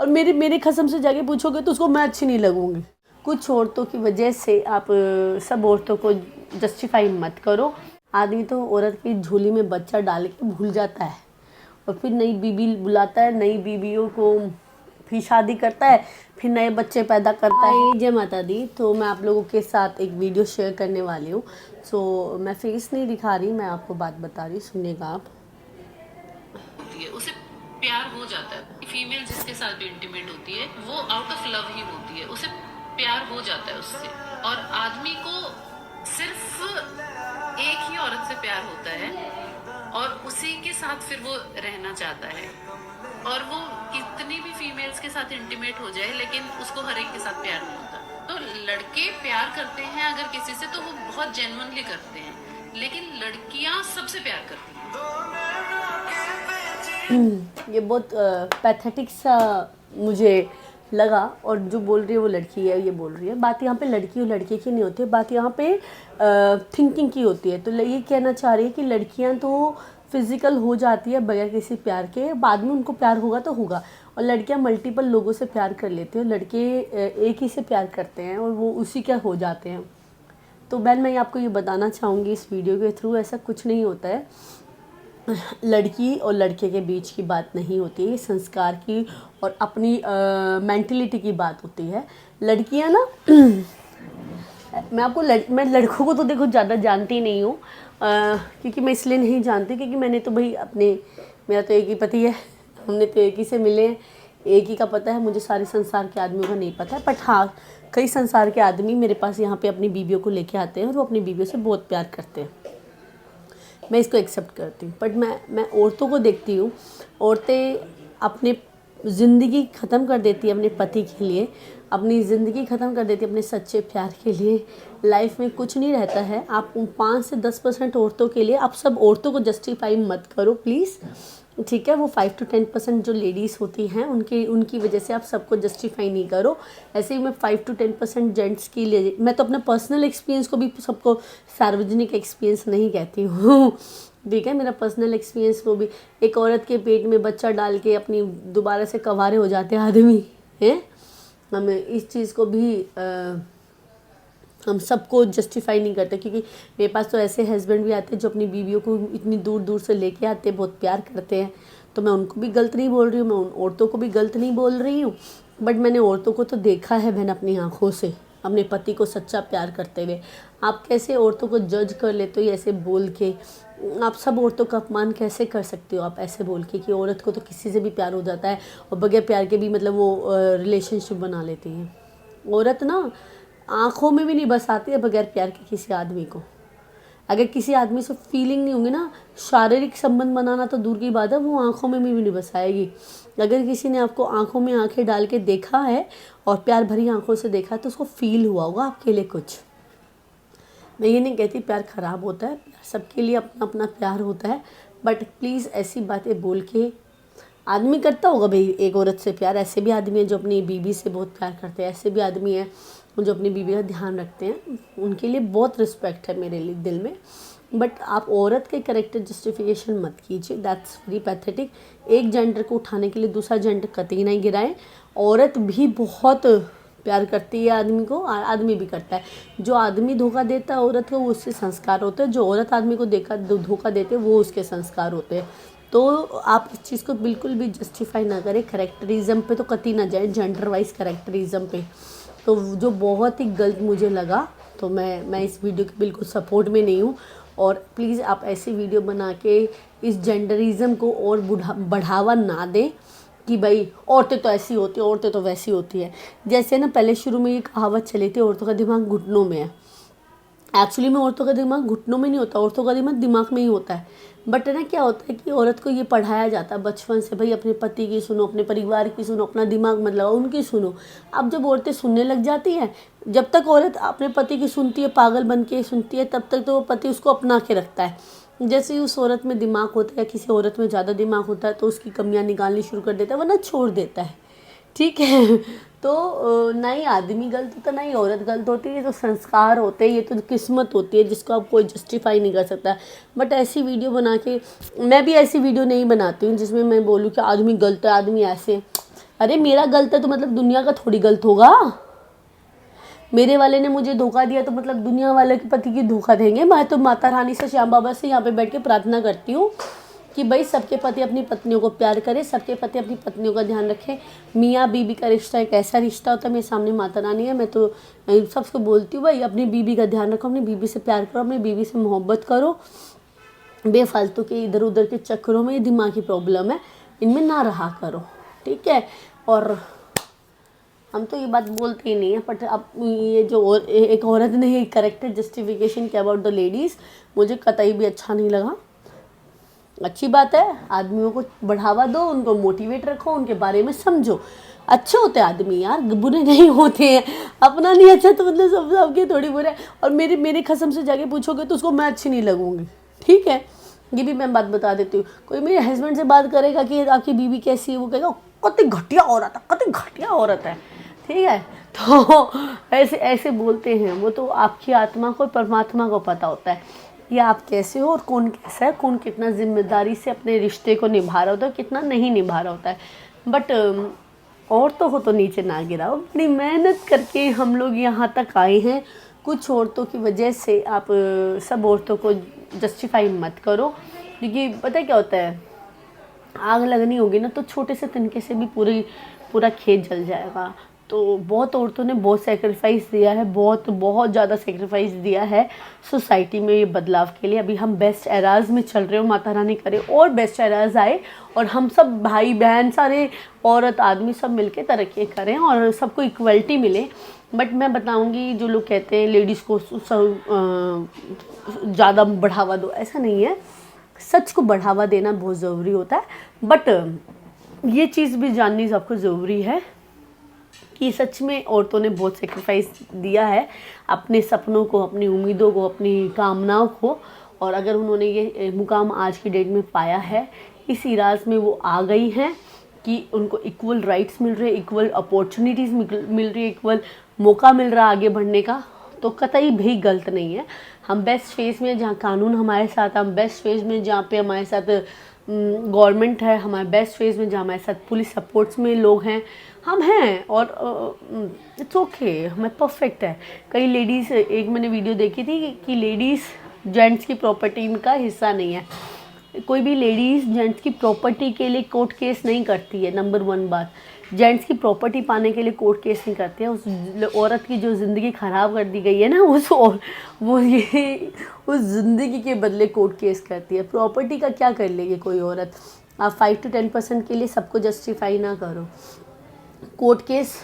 और मेरे कसम से जाके पूछोगे तो उसको मैं अच्छी नहीं लगूंगी। कुछ औरतों की वजह से आप सब औरतों को जस्टिफाई मत करो। आदमी तो औरत की झोली में बच्चा डाल के भूल जाता है और फिर नई बीबी बुलाता है, नई बीबियों को फिर शादी करता है, फिर नए बच्चे पैदा करता है। जय माता दी। तो मैं आप लोगों के साथ एक वीडियो शेयर करने वाली हूँ। सो मैं फेस नहीं दिखा रही, मैं आपको बात बता रही, सुनिएगा आप। उसे प्यार हो जाता है। फीमेल जिसके साथ भी इंटीमेट होती है वो आउट ऑफ लव ही होती है, उसे प्यार हो जाता है उससे। और आदमी को सिर्फ एक ही औरत से प्यार होता है और उसी के साथ फिर वो रहना चाहता है। और वो कितनी भी फीमेल्स के साथ इंटीमेट हो जाए लेकिन उसको हर एक के साथ प्यार नहीं होता। तो लड़के प्यार करते हैं अगर किसी से तो वो बहुत जेन्युइनली करते हैं, लेकिन लड़कियां सबसे प्यार करती हैं। ये बहुत पैथेटिक सा मुझे लगा। और जो बोल रही है वो लड़की है, ये बोल रही है। बात यहाँ पे लड़की और लड़के की नहीं होती है, बात यहाँ पे थिंकिंग की होती है। तो ये कहना चाह रही है कि लड़कियाँ तो फिजिकल हो जाती है बगैर किसी प्यार के, बाद में उनको प्यार होगा तो होगा। और लड़कियाँ मल्टीपल लोगों से प्यार कर लेती हैं, लड़के एक ही से प्यार करते हैं और वो उसी का हो जाते हैं। तो बहन मैं आपको ये बताना चाहूँगी इस वीडियो के थ्रू, ऐसा कुछ नहीं होता है। लड़की और लड़के के बीच की बात नहीं होती है, संस्कार की और अपनी मेंटलिटी की बात होती है। लड़कियां ना मैं लड़कों को तो देखो ज़्यादा जानती नहीं हूँ, क्योंकि मैं इसलिए नहीं जानती क्योंकि मैंने तो भाई मेरा तो एक ही पति है, हमने तो एक ही से मिले हैं, एक ही का पता है। मुझे सारे संसार के आदमियों का नहीं पता है, बट हाँ कई संसार के आदमी मेरे पास यहाँ पे अपनी बीवियों को लेके आते हैं और वो अपनी बीवियों से बहुत प्यार करते हैं। मैं इसको एक्सेप्ट करती हूँ। बट मैं औरतों को देखती हूँ, औरतें अपने ज़िंदगी ख़त्म कर देती है अपने पति के लिए, अपनी ज़िंदगी ख़त्म कर देती है अपने सच्चे प्यार के लिए। लाइफ में कुछ नहीं रहता है। आप 5 से 10% औरतों के लिए, आप सब औरतों को जस्टिफाई मत करो प्लीज़, ठीक है। वो 5 to 10% जो लेडीज़ होती हैं उनकी वजह से आप सबको जस्टिफाई नहीं करो। ऐसे ही मैं 5 to 10% जेंट्स की लिए, मैं तो अपना पर्सनल एक्सपीरियंस को भी सबको सार्वजनिक एक्सपीरियंस नहीं कहती हूँ, ठीक है। मेरा पर्सनल एक्सपीरियंस वो भी, एक औरत के पेट में बच्चा डाल के अपनी दोबारा से कवारे हो जाते हैं आदमी हैं। हम इस चीज़ को भी हम सबको जस्टिफाई नहीं करते, क्योंकि मेरे पास तो ऐसे हस्बैंड भी आते हैं जो अपनी बीवियों को इतनी दूर दूर से लेके आते हैं, बहुत प्यार करते हैं। तो मैं उनको भी गलत नहीं बोल रही हूँ, मैं उन औरतों को भी गलत नहीं बोल रही हूँ। बट मैंने औरतों को तो देखा है बहन अपनी आँखों से अपने पति को सच्चा प्यार करते हुए। आप कैसे औरतों को जज कर लेते हो ऐसे बोल के? आप सब औरतों का अपमान कैसे कर सकते हो आप ऐसे बोल के कि औरत को तो किसी से भी प्यार हो जाता है और बगैर प्यार के भी मतलब वो रिलेशनशिप बना लेती है। औरत ना आँखों में भी नहीं बस आती है बगैर प्यार के किसी आदमी को। अगर किसी आदमी से फीलिंग नहीं होंगी ना, शारीरिक संबंध बनाना तो दूर की बात है, वो आँखों में भी नहीं बस आएगी। अगर किसी ने आपको आँखों में आँखें डाल के देखा है और प्यार भरी आँखों से देखा है तो उसको फील हुआ होगा आपके लिए कुछ। मैं ये नहीं कहती प्यार ख़राब होता है, सबके लिए अपना अपना प्यार होता है। बट प्लीज़ ऐसी बातें बोल के, आदमी करता होगा भाई एक औरत से प्यार, ऐसे भी आदमी हैं जो अपनी बीवी से बहुत प्यार करते हैं, ऐसे भी आदमी हैं जो अपनी बीवी का ध्यान रखते हैं, उनके लिए बहुत रिस्पेक्ट है मेरे लिए दिल में। बट आप औरत के कैरेक्टर जस्टिफिकेशन मत कीजिए, दैट्स वेरी पैथेटिक। एक जेंडर को उठाने के लिए दूसरा जेंडर कतई नहीं गिराएं। औरत भी बहुत प्यार करती है आदमी को, आदमी भी करता है। जो आदमी धोखा देता है औरत को वो उससे संस्कार होते हैं, जो औरत आदमी को धोखा देते वो उसके संस्कार होते हैं। तो आप इस चीज़ को बिल्कुल भी जस्टिफाई ना करें, करेक्टरिज्म पे तो कतई ना जाए, जेंडर वाइज करेक्टरिज्म पे। तो जो बहुत ही गलत मुझे लगा, तो मैं इस वीडियो के बिल्कुल सपोर्ट में नहीं हूँ। और प्लीज़ आप ऐसी वीडियो बना के इस जेंडरिज्म को और बढ़ावा ना दें कि भाई औरतें तो ऐसी होती है, औरतें तो वैसी होती है। जैसे ना पहले शुरू में ये कहावत चली थी, औरतों का दिमाग घुटनों में है। एक्चुअली में औरतों का दिमाग घुटनों में नहीं होता, औरतों का दिमाग में ही होता है। बट ना क्या होता है कि औरत को ये पढ़ाया जाता है बचपन से, भाई अपने पति की सुनो, अपने परिवार की सुनो, अपना दिमाग मत लगाओ, उनकी सुनो। अब जब औरतें सुनने लग जाती हैं, जब तक औरत अपने पति की सुनती है, पागल बन के सुनती है, तब तक तो वो पति उसको अपना के रखता है। जैसे ही उस औरत में दिमाग होता है या किसी औरत में ज़्यादा दिमाग होता है तो उसकी कमियां निकालनी शुरू कर देता है, वरना छोड़ देता है, ठीक है। तो ना ही आदमी गलत होता ना ही औरत गलत होती है, ये तो संस्कार होते हैं, ये तो किस्मत होती है जिसको आप कोई जस्टिफाई नहीं कर सकता। बट ऐसी वीडियो बना के, मैं भी ऐसी वीडियो नहीं बनाती हूँ जिसमें मैं बोलूँ कि आदमी गलत है, आदमी ऐसे, अरे मेरा गलत है तो मतलब दुनिया का थोड़ी गलत होगा। मेरे वाले ने मुझे धोखा दिया तो मतलब दुनिया वाले के पति की धोखा देंगे। मैं तो माता रानी से, श्याम बाबा से यहाँ पे बैठ के प्रार्थना करती हूँ कि भाई सबके पति अपनी पत्नियों को प्यार करें, सबके पति अपनी पत्नियों का ध्यान रखें। मियाँ बीबी का रिश्ता एक ऐसा रिश्ता होता है, मेरे सामने माता रानी है, मैं तो सबको बोलती हूँ भाई अपनी बीबी का ध्यान रखो, अपनी बीबी से प्यार करो, अपनी बीबी से मोहब्बत करो। बेफालतू के इधर उधर के चक्करों में, ये दिमागी प्रॉब्लम है, इनमें ना रहा करो, ठीक है। और हम तो ये बात बोलते ही नहीं है, बट अब ये जो एक औरत ने ही करेक्टेड जस्टिफिकेशन किया अबाउट द लेडीज़, मुझे कतई भी अच्छा नहीं लगा। अच्छी बात है, आदमियों को बढ़ावा दो, उनको मोटिवेट रखो, उनके बारे में समझो। अच्छे होते हैं आदमी यार, बुरे नहीं होते हैं। अपना नहीं अच्छा तो मतलब सबके थोड़ी बुरे। और मेरे कसम से जाके पूछोगे तो उसको मैं अच्छी नहीं लगूंगी, ठीक है। ये भी मैं बात बता देती हूँ। कोई मेरे हस्बैंड से बात करेगा कि आपकी बीवी कैसी है, वो कहेगा कितनी घटिया औरत है, कितनी घटिया औरत है, ठीक है। तो ऐसे ऐसे बोलते हैं वो, तो आपकी आत्मा को, परमात्मा को पता होता है ये आप कैसे हो और कौन कैसा है, कौन कितना जिम्मेदारी से अपने रिश्ते को निभा रहा होता है, कितना नहीं निभा रहा होता है। बट औरतों को तो नीचे ना गिराओ, बड़ी मेहनत करके हम लोग यहाँ तक आए हैं। कुछ औरतों की वजह से आप सब औरतों को जस्टिफाई मत करो, क्योंकि पता है क्या होता है, आग लगनी होगी ना तो छोटे से तिनके से भी पूरा खेत जल जाएगा। तो बहुत औरतों ने बहुत सेक्रीफाइस दिया है, बहुत ज़्यादा सेक्रीफाइस दिया है सोसाइटी में ये बदलाव के लिए। अभी हम बेस्ट एराज में चल रहे हो, माता रानी करे और बेस्ट एराज आए और हम सब भाई बहन सारे औरत आदमी सब मिलके तरक्की करें और सबको इक्वलिटी मिले। बट मैं बताऊंगी, जो लोग कहते हैं लेडीज़ को ज़्यादा बढ़ावा दो, ऐसा नहीं है। सच को बढ़ावा देना बहुत ज़रूरी होता है, बट ये चीज़ भी जाननी सबको ज़रूरी है कि सच में औरतों ने बहुत सेक्रीफाइस दिया है अपने सपनों को, अपनी उम्मीदों को, अपनी कामनाओं को। और अगर उन्होंने ये मुकाम आज की डेट में पाया है, इस इराज में वो आ गई हैं कि उनको इक्वल राइट्स मिल रहे, इक्वल अपॉर्चुनिटीज़ मिल रही है, इक्वल मौका मिल रहा है आगे बढ़ने का, तो कतई भी गलत नहीं है। हम बेस्ट फेज में जहाँ कानून हमारे साथ, हम बेस्ट फेज में जहाँ पे हमारे साथ गवर्नमेंट है, हमारे बेस्ट फेज में जहाँ हमारे साथ पुलिस सपोर्ट्स में लोग हैं, हम हैं। और इट्स ओके, हमें परफेक्ट है। कई लेडीज़, एक मैंने वीडियो देखी थी कि लेडीज़ जेंट्स की प्रॉपर्टी का हिस्सा नहीं है। कोई भी लेडीज़ जेंट्स की प्रॉपर्टी के लिए कोर्ट केस नहीं करती है। नंबर 1 बात, जेंट्स की प्रॉपर्टी पाने के लिए कोर्ट केस नहीं करते हैं। उस औरत की जो ज़िंदगी ख़राब कर दी गई है ना, उस ज़िंदगी के बदले कोर्ट केस करती है। प्रॉपर्टी का क्या कर लेगी कोई औरत। आप 5 to 10% के लिए सबको जस्टिफाई ना करो। कोर्ट केस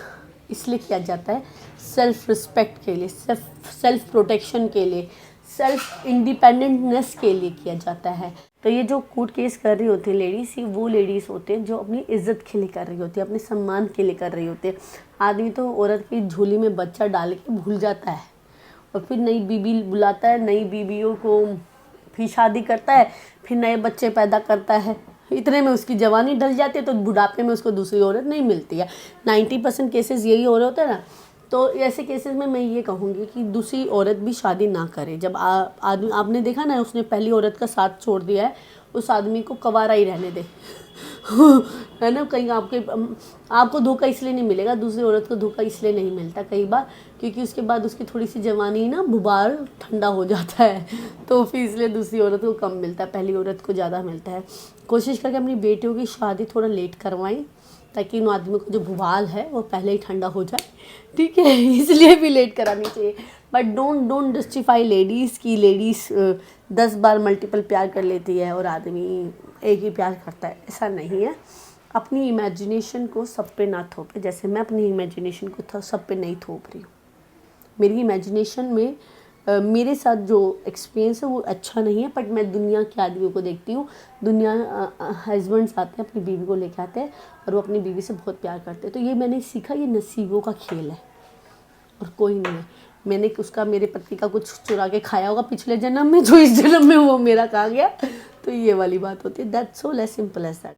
इसलिए किया जाता है सेल्फ रिस्पेक्ट के लिए, सेल्फ प्रोटेक्शन के लिए, सेल्फ इंडिपेंडेंटनेस के लिए किया जाता है। तो ये जो कोर्ट केस कर रही होती है लेडीज़, ये वो लेडीज़ होते हैं जो अपनी इज्जत के लिए कर रही होती है, अपने सम्मान के लिए कर रही होती है। आदमी तो औरत की झोली में बच्चा डाल के भूल जाता है और फिर नई बीबी बुलाता है, नई बीबियों को फिर शादी करता है, फिर नए बच्चे पैदा करता है। इतने में उसकी जवानी ढल जाती है, तो बुढ़ापे में उसको दूसरी औरत नहीं मिलती है। 90% केसेस यही हो रहे होते हैं ना। तो ऐसे केसेस में मैं ये कहूँगी कि दूसरी औरत भी शादी ना करे। जब आदमी, आपने देखा ना, उसने पहली औरत का साथ छोड़ दिया है, उस आदमी को कवारा ही रहने दे है ना। कहीं आपको धोखा इसलिए नहीं मिलेगा, दूसरी औरत को धोखा इसलिए नहीं मिलता कई बार, क्योंकि उसके बाद उसकी थोड़ी सी जवानी ना बुबार ठंडा हो जाता है, तो फिर इसलिए दूसरी औरत को कम मिलता है, पहली औरत को ज़्यादा मिलता है। कोशिश करके अपनी बेटियों की शादी थोड़ा लेट करवाएं, ताकि उन आदमियों का जो भुवाल है वो पहले ही ठंडा हो जाए, ठीक है। इसलिए भी लेट करानी चाहिए। बट डोंट जस्टिफाई लेडीज़ की लेडीज़ 10 बार मल्टीपल प्यार कर लेती है और आदमी एक ही प्यार करता है, ऐसा नहीं है। अपनी इमेजिनेशन को सब पे ना थोपे, जैसे मैं अपनी इमेजिनेशन को सब पे नहीं थोप रही हूँ। मेरी इमेजिनेशन में मेरे साथ जो एक्सपीरियंस है वो अच्छा नहीं है, बट मैं दुनिया के आदमियों को देखती हूँ। दुनिया हस्बैंड्स आते हैं, अपनी बीवी को लेके आते हैं और वो अपनी बीवी से बहुत प्यार करते हैं। तो ये मैंने सीखा, ये नसीबों का खेल है और कोई नहीं है। मैंने उसका, मेरे पति का कुछ चुरा के खाया होगा पिछले जन्म में, जो इस जन्म में वो मेरा खा गया। तो ये वाली बात होती है। That's so as simple as that.